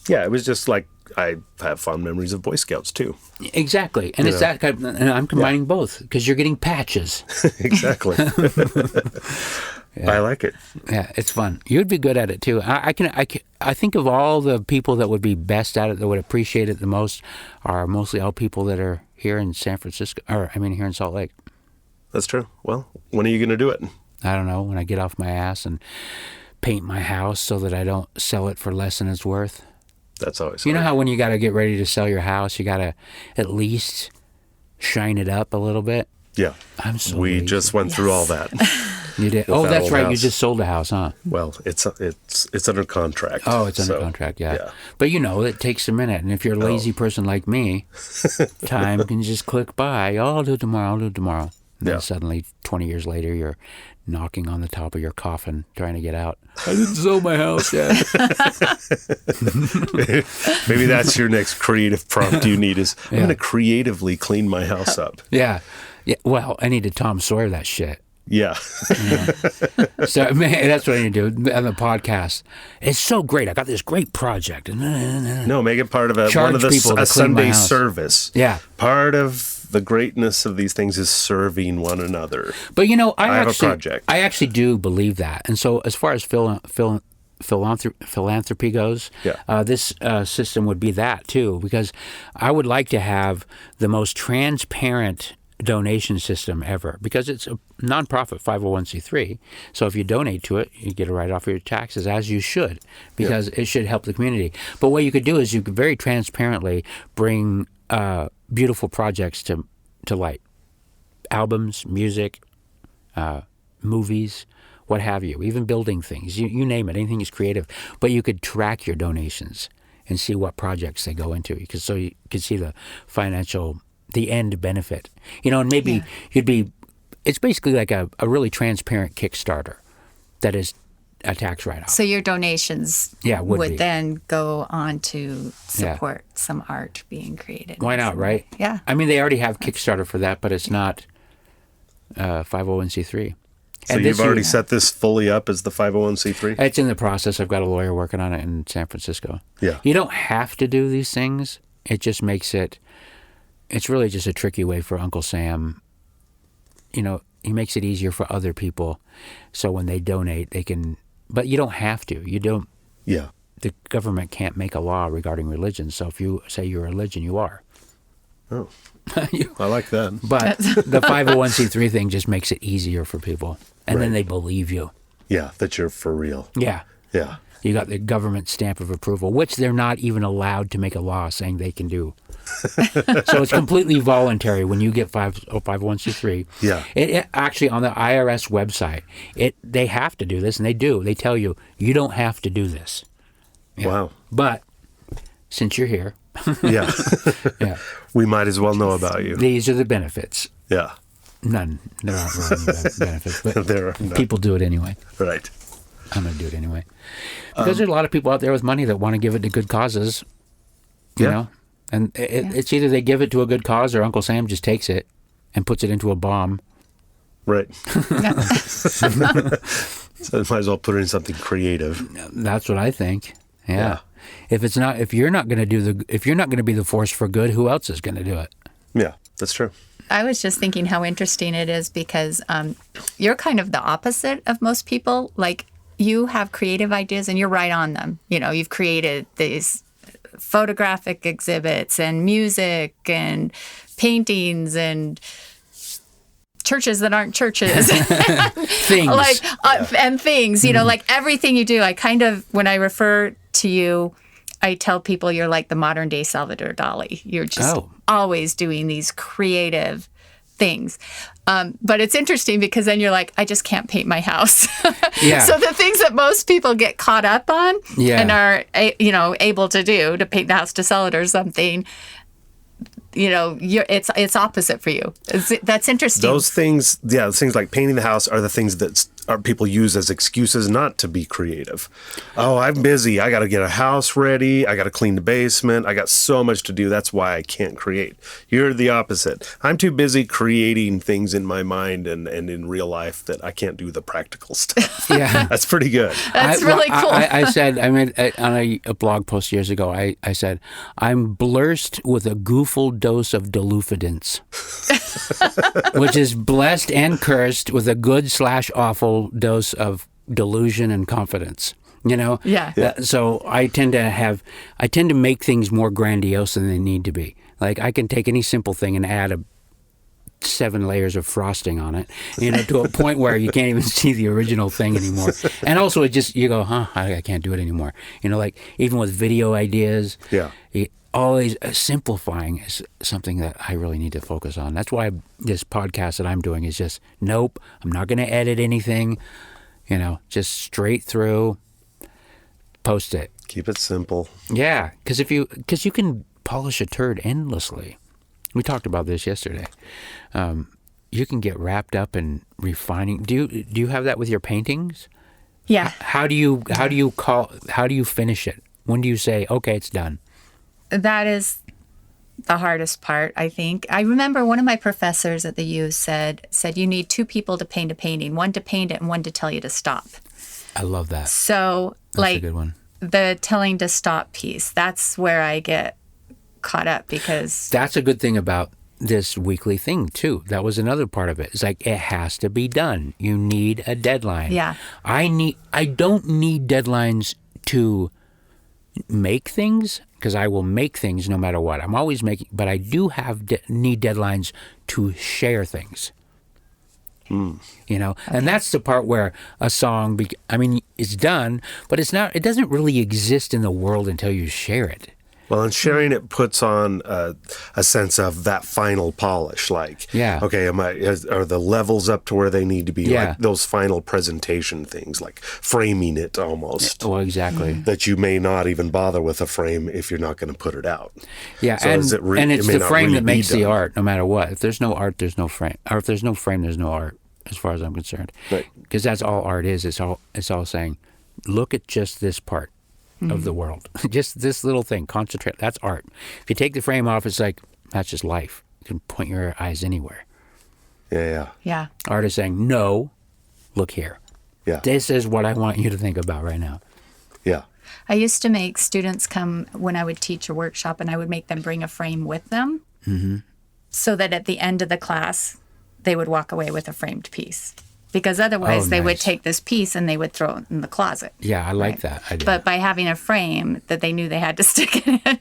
it was just like I have fond memories of Boy Scouts too. Exactly, and it's that kind of, and I'm combining both because you're getting patches. Exactly. I like it. Yeah, it's fun. You'd be good at it too. I think of all the people that would be best at it, that would appreciate it the most, are mostly all people that are here in San Francisco, here in Salt Lake. That's true. Well, when are you going to do it? I don't know, when I get off my ass and paint my house so that I don't sell it for less than it's worth. That's always hard. You know how when you got to get ready to sell your house, you got to at least shine it up a little bit? Yeah. We lazy. Just went through all that. You did? Oh, that's right. House. You just sold a house, huh? Well, it's under contract. Oh, it's under contract, yeah. But it takes a minute. And if you're a lazy person like me, time can just click by. Oh, I'll do it tomorrow. And then Yeah. suddenly, 20 years later, you're knocking on the top of your coffin trying to get out. I didn't sell my house yet. Maybe that's your next creative prompt you need is, I'm Yeah. going to creatively clean my house up. Yeah. Well, I need to Tom Sawyer that shit. Yeah. So man, that's what I need to do on the podcast. It's so great. I got this great project. No, make it part of Charge one of the people to a clean my Sunday house. service. Yeah. Part of the greatness of these things is serving one another. But I have a project. I actually do believe that. And so as far as philanthropy goes, Yeah. this system would be that too, because I would like to have the most transparent donation system ever, because it's a nonprofit 501c3. So if you donate to it, you get a write-off of your taxes, as you should, because it should help the community. But what you could do is you could very transparently bring beautiful projects to light. Albums, music, movies, what have you, even building things, you name it, anything is creative. But you could track your donations and see what projects they go into, because so you could see the financial, the end benefit. And maybe it's basically like a really transparent Kickstarter that is a tax write-off. So your donations would be. then go on to support some art being created. Why not, right? Yeah. I mean, they already have Kickstarter for that, but it's not 501c3. So you've already set this fully up as the 501c3? It's in the process. I've got a lawyer working on it in San Francisco. Yeah. You don't have to do these things. It just makes it's really just a tricky way for Uncle Sam. He makes it easier for other people. So when they donate, they can, but you don't have to. You don't. Yeah. The government can't make a law regarding religion. So if you say you're a religion, you are. Oh, I like that. But the 501c3 thing just makes it easier for people. And then Right. they believe you. Yeah, that you're for real. Yeah. Yeah. You got the government stamp of approval, which they're not even allowed to make a law saying they can do. So it's completely voluntary when you get 501c3. Yeah. It actually, on the IRS website, they have to do this, and they do. They tell you, you don't have to do this. Yeah. Wow. But since you're here, Yeah. yeah, We might as well know about you. these are the benefits. Yeah. None. There aren't really any benefits, but There are none. people do it anyway. Right. I'm going to do it anyway. Because there's a lot of people out there with money that want to give it to good causes, you Yeah. know? And it's either they give it to a good cause or Uncle Sam just takes it and puts it into a bomb. Right. So might as well put it in something creative. That's what I think. Yeah. Yeah. If you're not going to be the force for good, who else is going to do it? Yeah, that's true. I was just thinking how interesting it is because you're kind of the opposite of most people. Like you have creative ideas and you're right on them. You've created these photographic exhibits and music and paintings and churches that aren't churches. Things. And things, like everything you do. I kind of, when I refer to you, I tell people you're like the modern day Salvador Dali. You're just always doing these creative things. But it's interesting because then you're like, I just can't paint my house. Yeah. So the things that most people get caught up on and are, able to do, to paint the house, to sell it or something, it's opposite for you. That's interesting. Those things, things like painting the house are the things that people use as excuses not to be creative. Oh, I'm busy. I got to get a house ready. I got to clean the basement. I got so much to do. That's why I can't create. You're the opposite. I'm too busy creating things in my mind and in real life that I can't do the practical stuff. Yeah. That's pretty good. That's really cool. I said, on a blog post years ago, I said, I'm blessed with a gooful dose of dilufidence, which is blessed and cursed with a good/awful dose of delusion and confidence. Yeah. So I tend to make things more grandiose than they need to be. Like I can take any simple thing and add 7 layers of frosting on it, to a point where you can't even see the original thing anymore. And also you go, I can't do it anymore. Like even with video ideas, always simplifying is something that I really need to focus on. That's why this podcast that I'm doing is just, nope, I'm not going to edit anything, just straight through, post it. Keep it simple. Yeah, because you can polish a turd endlessly. We talked about this yesterday. you can get wrapped up in refining. Do you have that with your paintings? Yeah. How do you finish it? When do you say, okay, it's done? That is the hardest part, I think. I remember one of my professors at the U said you need two people to paint a painting, one to paint it and one to tell you to stop. I love that. So, That's a good one. The telling to stop piece, that's where I get caught up because... That's a good thing about this weekly thing, too. That was another part of it. It's like, it has to be done. You need a deadline. Yeah. I don't need deadlines to make things, because I will make things no matter what. I'm always making, but I do need deadlines to share things. You know, okay. And that's the part where a song, it's done, but it doesn't really exist in the world until you share it. Well, and sharing it puts on a sense of that final polish. Like, okay, are the levels up to where they need to be? Yeah. Like those final presentation things, like framing it almost. Well, exactly. That you may not even bother with a frame if you're not going to put it out. Yeah, so and it's the frame that makes the art, no matter what. If there's no art, there's no frame. Or if there's no frame, there's no art, as far as I'm concerned. Right. Because that's all art is. It's all saying, look at just this part of the world. Just this little thing. Concentrate. That's art. If you take the frame off, it's like, that's just life. You can point your eyes anywhere. Yeah. Art is saying, no, look here. Yeah. This is what I want you to think about right now. Yeah. I used to make students come when I would teach a workshop, and I would make them bring a frame with them so that at the end of the class, they would walk away with a framed piece. Because otherwise they would take this piece and they would throw it in the closet. Yeah, I like that idea. But by having a frame that they knew they had to stick it in,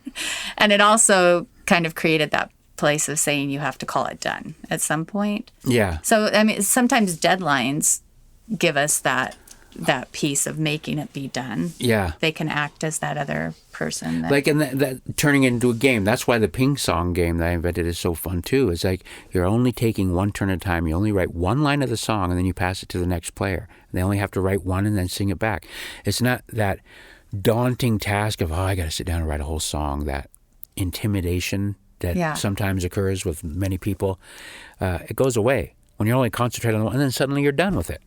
and it also kind of created that place of saying you have to call it done at some point. Yeah. So, sometimes deadlines give us that piece of making it be done. Yeah. They can act as that other person. Like, and that turning it into a game. That's why the ping song game that I invented is so fun, too. It's like you're only taking one turn at a time. You only write one line of the song, and then you pass it to the next player. And they only have to write one and then sing it back. It's not that daunting task of, I got to sit down and write a whole song, that intimidation that sometimes occurs with many people. It goes away when you're only concentrating on one, and then suddenly you're done with it.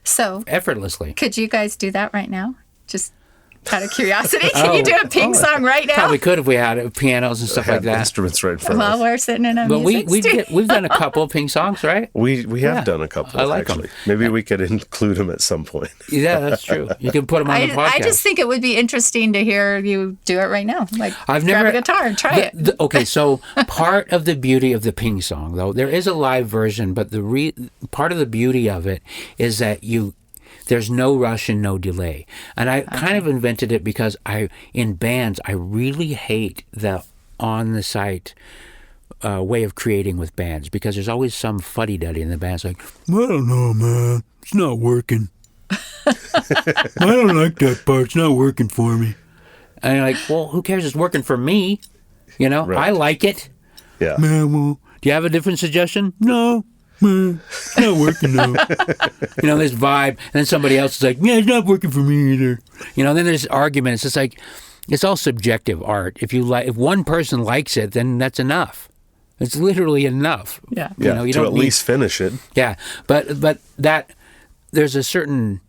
So effortlessly. Could you guys do that right now? Just out of curiosity, can you do a ping song right now? Probably could if we had pianos and stuff like that. Instruments right in front of us. Well, we're sitting in a music studio. We've done a couple of ping songs, right? We have done a couple. I like actually. them. Maybe we could include them at some point. Yeah, that's true. You can put them on the podcast. I just think it would be interesting to hear you do it right now. Like, grab a guitar and try it. Okay, so part of the beauty of the ping song, though, there is a live version, but part of the beauty of it is that there's no rush and no delay. And I kind of invented it because in bands, I really hate the on-the-site way of creating with bands, because there's always some fuddy-duddy in the band. It's like, I don't know, man. It's not working. I don't like that part. It's not working for me. And you're like, well, who cares? It's working for me. You know, right. I like it. Yeah. Man, well, do you have a different suggestion? No. It's not working though. You know, this vibe, and then somebody else is like, yeah, it's not working for me either. You know, then there's arguments. It's like, it's all subjective art. If one person likes it, then that's enough. It's literally enough. Yeah. You know, you don't at least finish it. Yeah, but that there's a certain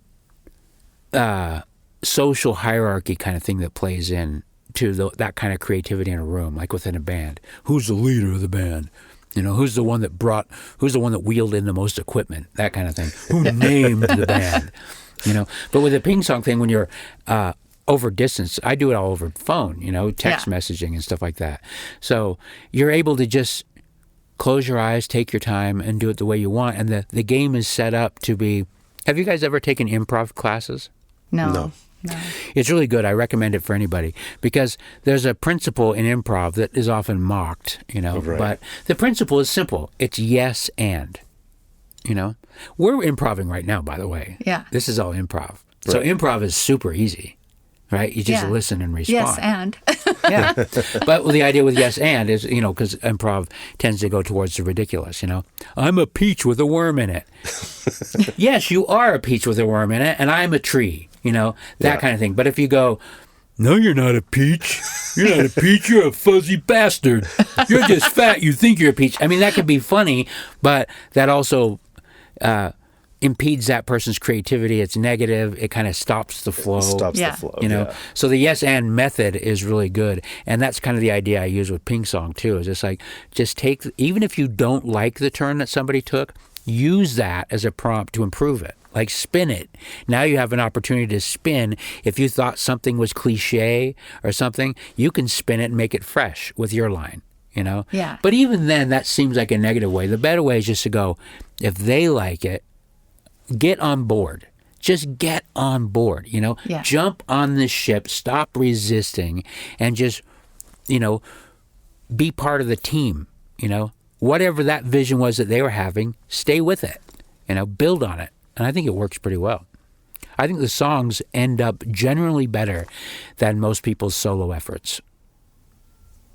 social hierarchy kind of thing that plays in to that kind of creativity in a room, like within a band. Who's the leader of the band? You know, who's the one that wheeled in the most equipment, that kind of thing. Who named the band? You know, but with the ping song thing, when you're over distance, I do it all over phone, you know, text messaging and stuff like that. So you're able to just close your eyes, take your time, and do it the way you want. And the game is set up to be. Have you guys ever taken improv classes? No. It's really good. I recommend it for anybody, because there's a principle in improv that is often mocked, you know, but the principle is simple. It's yes and, you know. We're improving right now, by the way. Yeah. This is all improv. Right. So improv is super easy, right? You just listen and respond. Yes and. Yeah. But the idea with yes and is, you know, because improv tends to go towards the ridiculous, you know. I'm a peach with a worm in it. Yes, you are a peach with a worm in it, and I'm a tree. You know, that kind of thing. But if you go, No, you're not a peach. You're not a peach. You're a fuzzy bastard. You're just fat. You think you're a peach. I mean, that could be funny, but that also impedes that person's creativity. It's negative. It kind of stops the flow. Stops Yeah. the flow. You know, yeah. so the yes and method is really good, and that's kind of the idea I use with Pink Song too. Is just like take, even if you don't like the turn that somebody took, use that as a prompt to improve it. Like spin it. Now you have an opportunity to spin. If you thought something was cliche or something, you can spin it and make it fresh with your line. You know. Yeah. But even then, that seems like a negative way. The better way is just to go, if they like it, get on board. Just get on board, you know? Yeah. Jump on the ship, stop resisting, and just, you know, be part of the team, you know? Whatever that vision was that they were having, stay with it, you know, build on it. And I think it works pretty well. I think the songs end up generally better than most people's solo efforts.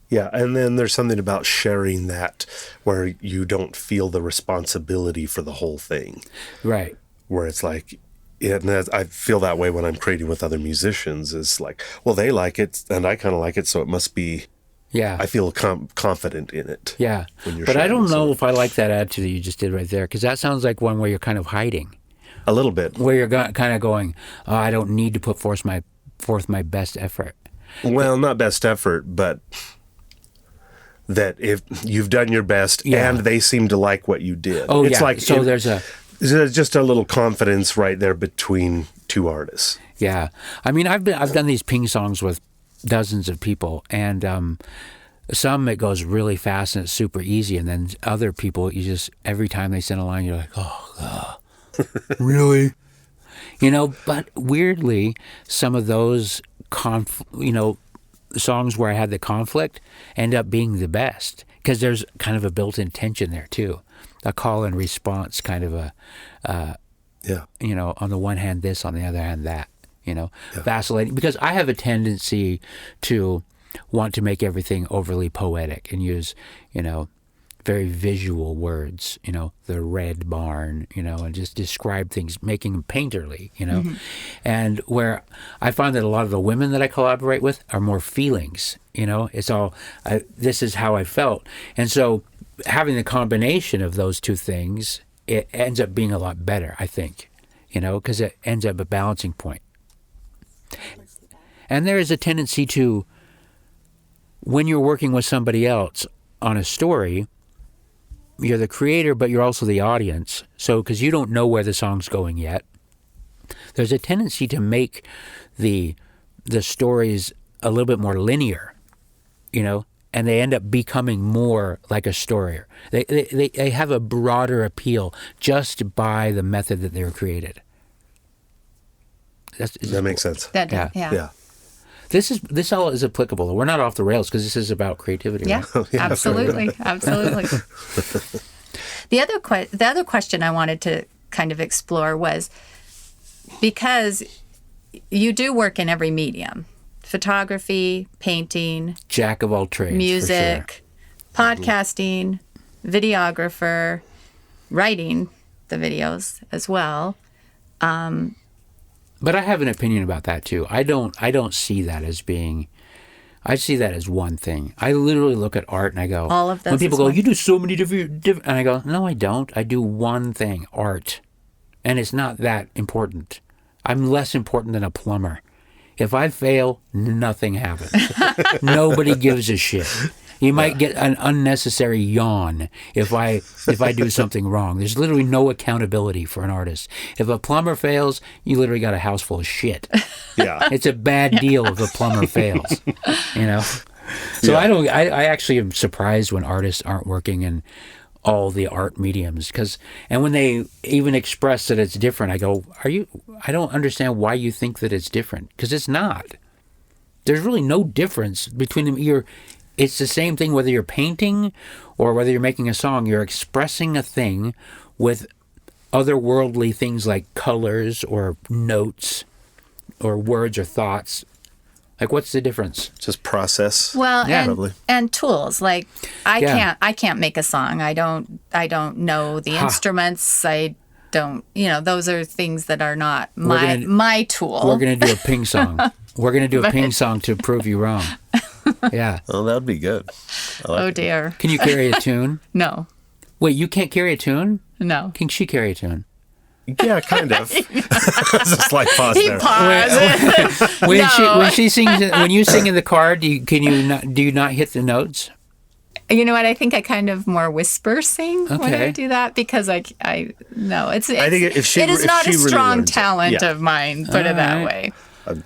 Yeah, and then there's something about sharing that where you don't feel the responsibility for the whole thing. Right. Where it's like, and I feel that way when I'm creating with other musicians. Is like, well, they like it, and I kind of like it, so it must be. Yeah. I feel confident in it. Yeah. When you're But I sharing don't with know someone. if I like that attitude that you just did right there, because that sounds like one where you're kind of hiding. A little bit. Where you're kind of going, oh, I don't need to put forth my best effort. Well, not best effort, but that if you've done your best Yeah. and they seem to like what you did. Oh, It's yeah. like So there's just a little confidence right there between two artists. yeah. I mean, I've done these ping songs with dozens of people, and some it goes really fast and it's super easy, and then other people, you just every time they send a line, you're like, oh, really? You know, but weirdly, some of those songs where I had the conflict end up being the best, because there's kind of a built-in tension there too, a call and response kind of a, Yeah. you know, on the one hand this, on the other hand that, you know, vacillating, because I have a tendency to want to make everything overly poetic and use, you know, very visual words, you know, the red barn, you know, and just describe things, making them painterly, you know. And where I find that a lot of the women that I collaborate with are more feelings, you know. It's all, this is how I felt. And so having the combination of those two things, it ends up being a lot better, I think, you know, because it ends up a balancing point. And there is a tendency to, when you're working with somebody else on a story, you're the creator, but you're also the audience. So, because you don't know where the song's going yet, there's a tendency to make the stories a little bit more linear, you know, and they end up becoming more like a story. They have a broader appeal just by the method that they were created. That makes sense. Yeah. Yeah. This all is applicable. We're not off the rails because this is about creativity. Yeah, Right? absolutely, absolutely. The other question I wanted to kind of explore was, because you do work in every medium: photography, painting, Jack of all trades. music, podcasting, videographer, writing the videos as well. But I have an opinion about that too. I don't see that as being. I see that as one thing. I literally look at art and I go, All of those when people is go, one. you do so many different, and I go, no, I don't. I do one thing, art, and it's not that important. I'm less important than a plumber. If I fail, nothing happens. Nobody gives a shit. You might get an unnecessary yawn if I do something wrong. There's literally no accountability for an artist. If a plumber fails, you literally got a house full of shit. Yeah. It's a bad deal if a plumber fails, you know? So I actually am surprised when artists aren't working in all the art mediums, and when they even express that it's different, I go, I don't understand why you think that it's different, because it's not. There's really no difference between them. It's the same thing whether you're painting or whether you're making a song. You're expressing a thing with otherworldly things like colors or notes or words or thoughts. Like, what's the difference? Just process. Well, Yeah. Probably. and tools. Like Yeah. I can't make a song. I don't know the instruments. don't, those are things that are not gonna- my tool. We're going to do a ping song. We're going to do a ping song to prove you wrong. Yeah. Well, that'd be good. I like Oh it. dear. Can you carry a tune? No. Wait, you can't carry a tune? No. Can she carry a tune? Yeah, kind of. There's a slight pause He there. paused. When she sings, when you sing in the car, do you not hit the notes? You know what? I think I kind of more whisper sing when I Okay. do that because I no, it's I think if she- it is if not she a really strong learns it, talent yeah. of mine. Put it that way.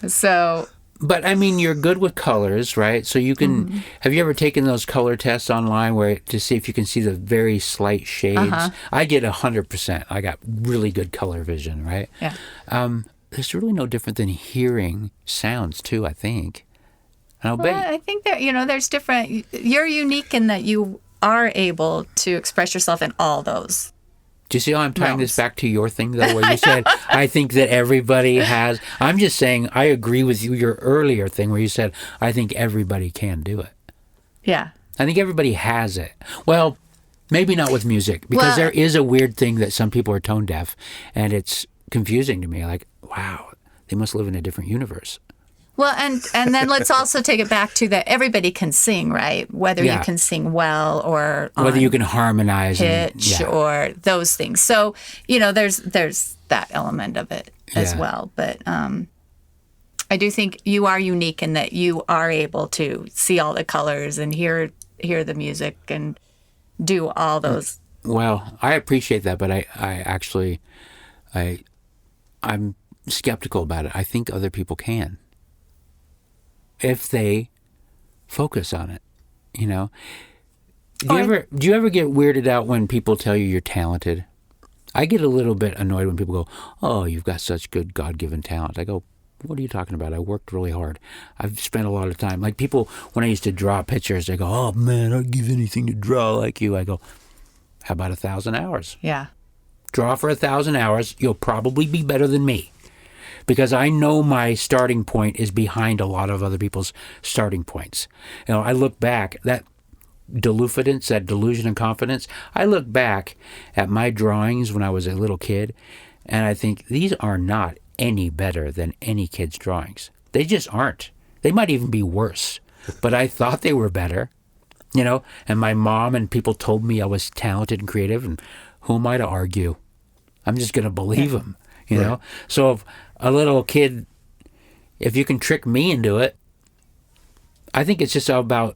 So But I mean, you're good with colors, right? So you can. Have you ever taken those color tests online where to see if you can see the very slight shades? I get 100%. I got really good color vision, right? yeah. There's really no different than hearing sounds too. I think. And I'll Well, bet. I think that there's different. You're unique in that you are able to express yourself in all those. Do you see how I'm tying this notes. back to your thing though, where you said I think that everybody has? I'm just saying I agree with you. Your earlier thing where you said I think everybody can do it. Yeah. I think everybody has it. Well, maybe not with music, because Well- there is a weird thing that some people are tone deaf, and it's confusing to me. Like, wow, they must live in a different universe. Well, and then let's also take it back to that everybody can sing, right? Whether Yeah. you can sing well or Whether on you can harmonize pitch and, or those things. So, there's that element of it as Yeah. well. But I do think you are unique in that you are able to see all the colors and hear the music and do all those. Well, I appreciate that, but I actually, I'm skeptical about it. I think other people can, if they focus on it. Do you ever get weirded out when people tell you you're talented? I get a little bit annoyed when people go, "Oh, you've got such good God-given talent." I go, "What are you talking about? I worked really hard. I've spent a lot of time." Like people, when I used to draw pictures, they go, "Oh man, I'd give anything to draw like you." I go, "How about 1,000 hours? Yeah. Draw for 1,000 hours. You'll probably be better than me." Because I know my starting point is behind a lot of other people's starting points. I look back, that delufidence, that delusion and confidence, I look back at my drawings when I was a little kid, and I think these are not any better than any kid's drawings. They just aren't. They might even be worse. But I thought they were better, and my mom and people told me I was talented and creative, and who am I to argue? I'm just going to believe them, know? So if a little kid, if you can trick me into it, I think it's just about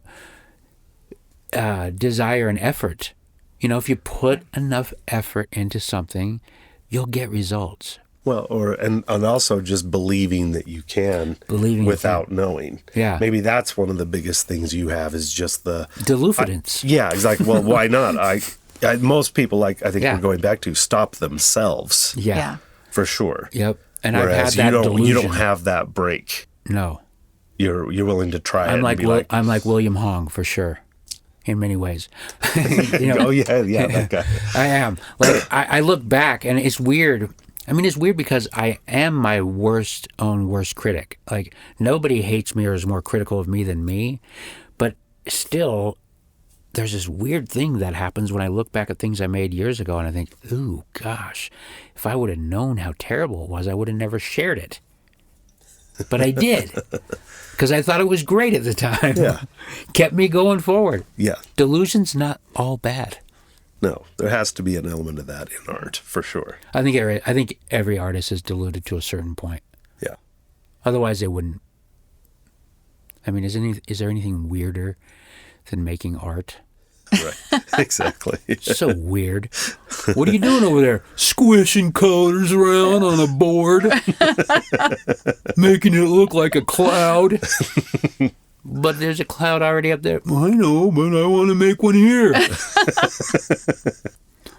desire and effort. If you put enough effort into something, you'll get results. Well, and also just believing that you can, Believing you without knowing. Yeah. Maybe that's one of the biggest things you have is just the Delufidence. yeah, exactly. Well, why not? Most people, I think Yeah. we're going back to, stop themselves Yeah. for sure. Yep. And I've Whereas had that delusion. you don't have that break. No. You're willing to try it. I'm and like, be like, I'm like William Hong for sure, in many ways. oh yeah, that guy. I am. Like I look back and it's weird. I mean, it's weird because I am my worst critic. Like nobody hates me or is more critical of me than me, but still, there's this weird thing that happens when I look back at things I made years ago and I think, ooh, gosh, if I would have known how terrible it was, I would have never shared it. But I did. Because I thought it was great at the time. Yeah. Kept me going forward. Yeah. Delusion's not all bad. No, there has to be an element of that in art for sure. I think every artist is deluded to a certain point. Yeah. Otherwise, they wouldn't. I mean, is there anything weirder than making art? Right. Exactly. It's so weird. What are you doing over there? Squishing colors around on a board, making it look like a cloud. But there's a cloud already up there. I know, but I want to make one here.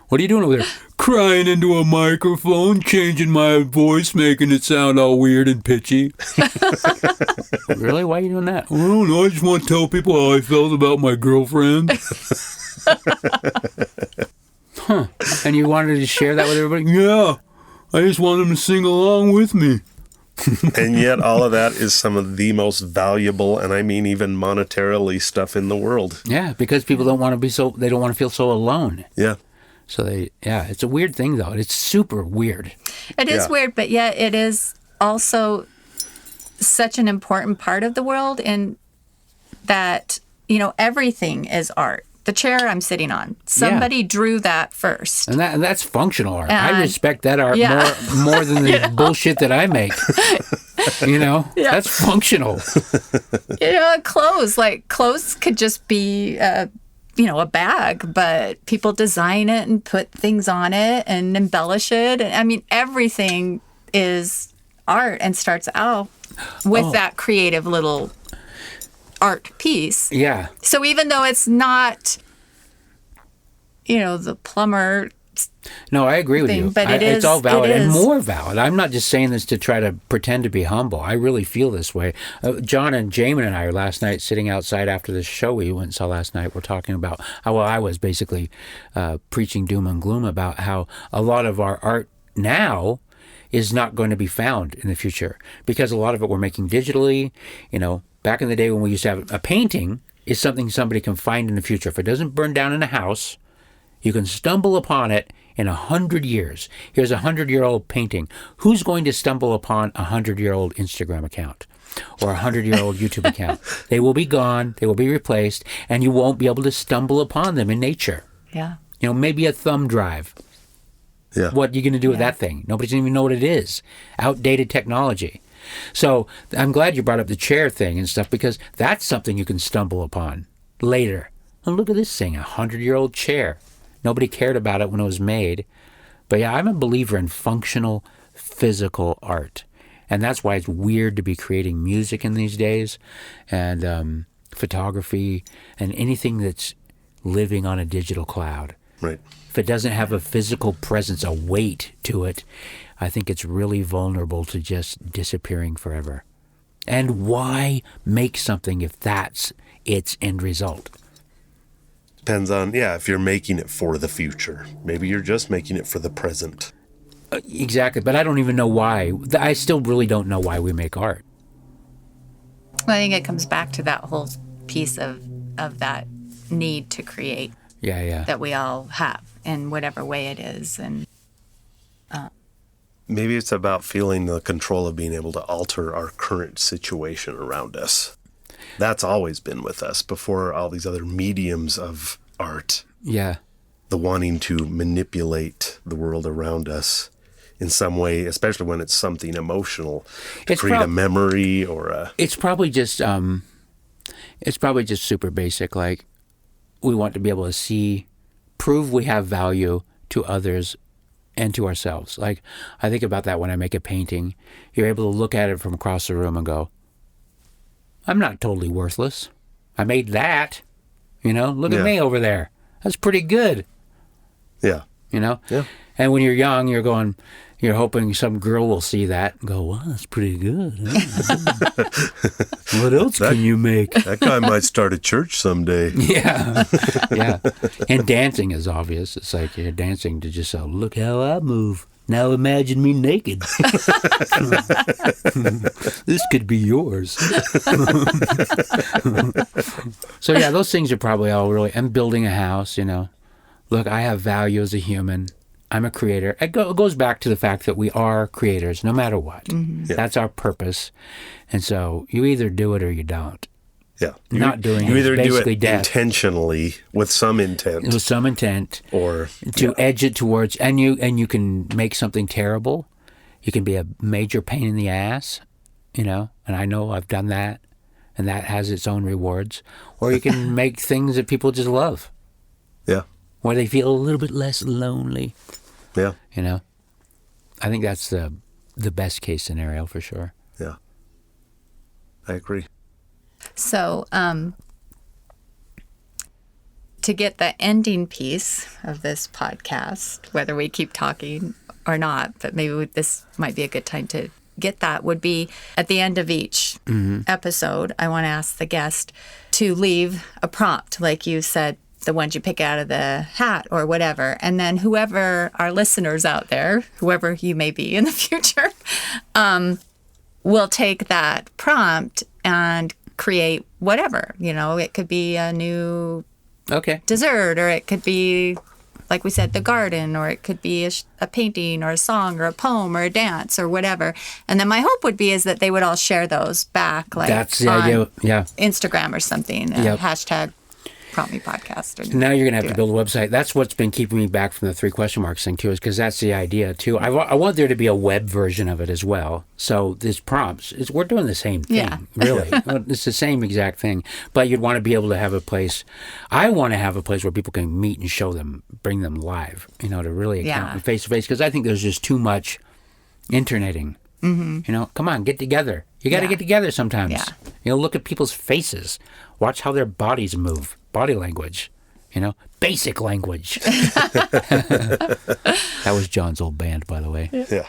What are you doing over there? Crying into a microphone, changing my voice, making it sound all weird and pitchy. Really? Why are you doing that? I don't know. I just want to tell people how I felt about my girlfriend. Huh. And you wanted to share that with everybody? Yeah. I just want them to sing along with me. And yet all of that is some of the most valuable, and I mean even monetarily, stuff in the world. Yeah, because people don't want to feel so alone. Yeah. So it's a weird thing though. It's super weird. It is weird, but yet it is also such an important part of the world in that, everything is art. The chair I'm sitting on, somebody drew that first. And that's functional art. And, I respect that art more than the bullshit that I make. That's functional. Clothes could just be, a bag, but people design it and put things on it and embellish it. And I mean, everything is art and starts out with that creative little art piece. Yeah. So even though it's not, the plumber. No, I agree with you. But it's all valid and more valid. I'm not just saying this to try to pretend to be humble. I really feel this way. John and Jamin and I were last night sitting outside after the show we went and saw last night. We're talking about I was basically preaching doom and gloom about how a lot of our art now is not going to be found in the future because a lot of it we're making digitally. Back in the day when we used to have a painting is something somebody can find in the future. If it doesn't burn down in a house, you can stumble upon it in 100 years. Here's a 100-year-old painting. Who's going to stumble upon a 100-year-old Instagram account or a 100-year-old YouTube account? They will be gone. They will be replaced, and you won't be able to stumble upon them in nature. Yeah. Maybe a thumb drive. Yeah. What are you going to do with that thing? Nobody's even know what it is. Outdated technology. So I'm glad you brought up the chair thing and stuff because that's something you can stumble upon later. And look at this thing, a 100-year-old chair. Nobody cared about it when it was made. But yeah, I'm a believer in functional, physical art. And that's why it's weird to be creating music in these days and photography and anything that's living on a digital cloud. Right. If it doesn't have a physical presence, a weight to it, I think it's really vulnerable to just disappearing forever. And why make something if that's its end result? Depends on, if you're making it for the future. Maybe you're just making it for the present. Exactly, but I don't even know why. I still really don't know why we make art. Well, I think it comes back to that whole piece of that need to create. Yeah. That we all have in whatever way it is. And maybe it's about feeling the control of being able to alter our current situation around us. That's always been with us before all these other mediums of art. Yeah. The wanting to manipulate the world around us in some way, especially when it's something emotional, to create a memory or a... It's probably just super basic. Like, we want to be able to prove we have value to others and to ourselves. Like, I think about that when I make a painting. You're able to look at it from across the room and go, I'm not totally worthless. I made that. Look at me over there. That's pretty good. Yeah. Yeah. And when you're young, you're hoping some girl will see that and go, wow, that's pretty good. Huh? What else can you make? That guy might start a church someday. Yeah. And dancing is obvious. It's like you're dancing to just look how I move. Now imagine me naked. This could be yours. So yeah, those things are probably all really, and building a house, Look, I have value as a human. I'm a creator. It goes back to the fact that we are creators no matter what. Mm-hmm. Yeah. That's our purpose. And so you either do it or you don't. Yeah. Not doing you it either is basically do it death. Intentionally with some intent. With some intent. Or to edge it towards, and you can make something terrible. You can be a major pain in the ass, and I know I've done that, and that has its own rewards. Or you can make things that people just love. Yeah. Where they feel a little bit less lonely. Yeah. I think that's the best case scenario for sure. Yeah. I agree. So, to get the ending piece of this podcast, whether we keep talking or not, but maybe this might be a good time to get that, would be at the end of each episode, I want to ask the guest to leave a prompt, like you said, the ones you pick out of the hat or whatever. And then whoever our listeners out there, whoever you may be in the future, will take that prompt and create whatever. It could be a new dessert, or it could be like we said, the garden, or it could be a painting or a song or a poem or a dance or whatever. And then my hope would be is that they would all share those back, like That's the on idea. Yeah. Instagram or something, hashtag Prompt Me Podcast. Or Now you're going to have to build a website. That's what's been keeping me back from the 3 question marks thing, too, is because that's the idea, too. I want there to be a web version of it as well. So this prompts, we're doing the same thing, really. It's the same exact thing. But you'd want to be able to have a place. I want to have a place where people can meet and show them, bring them live, to really account face-to-face. Because I think there's just too much interneting. Mm-hmm. Come on, get together. You got to get together sometimes. Yeah. Look at people's faces. Watch how their bodies move. Body language, basic language. That was John's old band, by the way. Yeah.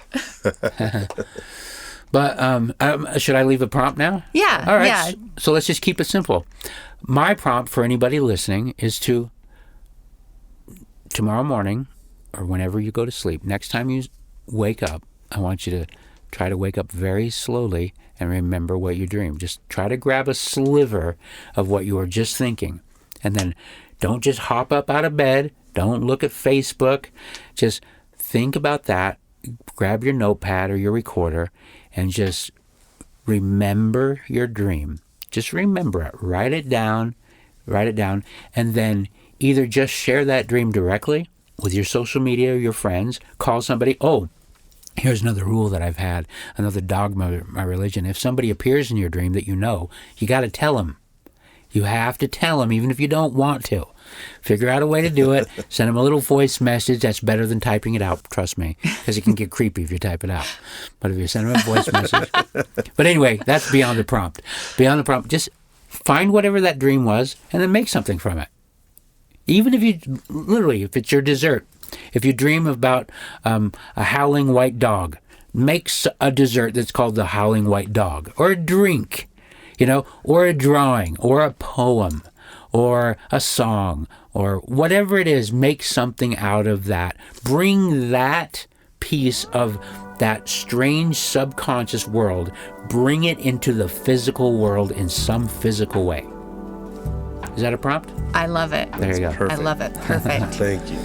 But should I leave a prompt now? Yeah. All right. Yeah. So let's just keep it simple. My prompt for anybody listening is to, tomorrow morning, or whenever you go to sleep, next time you wake up, I want you to try to wake up very slowly and remember what you dreamed. Just try to grab a sliver of what you were just thinking. And then don't just hop up out of bed. Don't look at Facebook. Just think about that. Grab your notepad or your recorder and just remember your dream. Just remember it. Write it down. And then either just share that dream directly with your social media or your friends. Call somebody. Oh, here's another rule that I've had, another dogma of my religion. If somebody appears in your dream that you got to tell them. You have to tell them, even if you don't want to. Figure out a way to do it. Send them a little voice message. That's better than typing it out, trust me, because it can get creepy if you type it out. But if you send them a voice message. But anyway, that's beyond the prompt. Beyond the prompt, just find whatever that dream was and then make something from it. Even if if it's your dessert. If you dream about a howling white dog, make a dessert that's called the howling white dog, or a drink. Or a drawing, or a poem, or a song, or whatever it is, make something out of that. Bring that piece of that strange subconscious world, bring it into the physical world in some physical way. Is that a prompt? I love it. There you go. Perfect. I love it. Perfect. Thank you.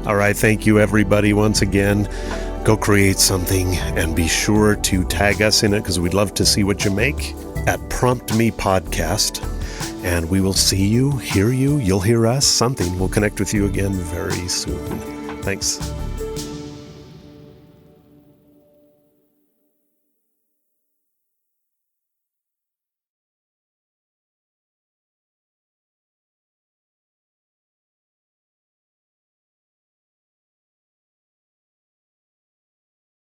All right. Thank you, everybody, once again. Go create something and be sure to tag us in it because we'd love to see what you make at Prompt Me Podcast. And we will see you, hear you, you'll hear us, something. We'll connect with you again very soon. Thanks.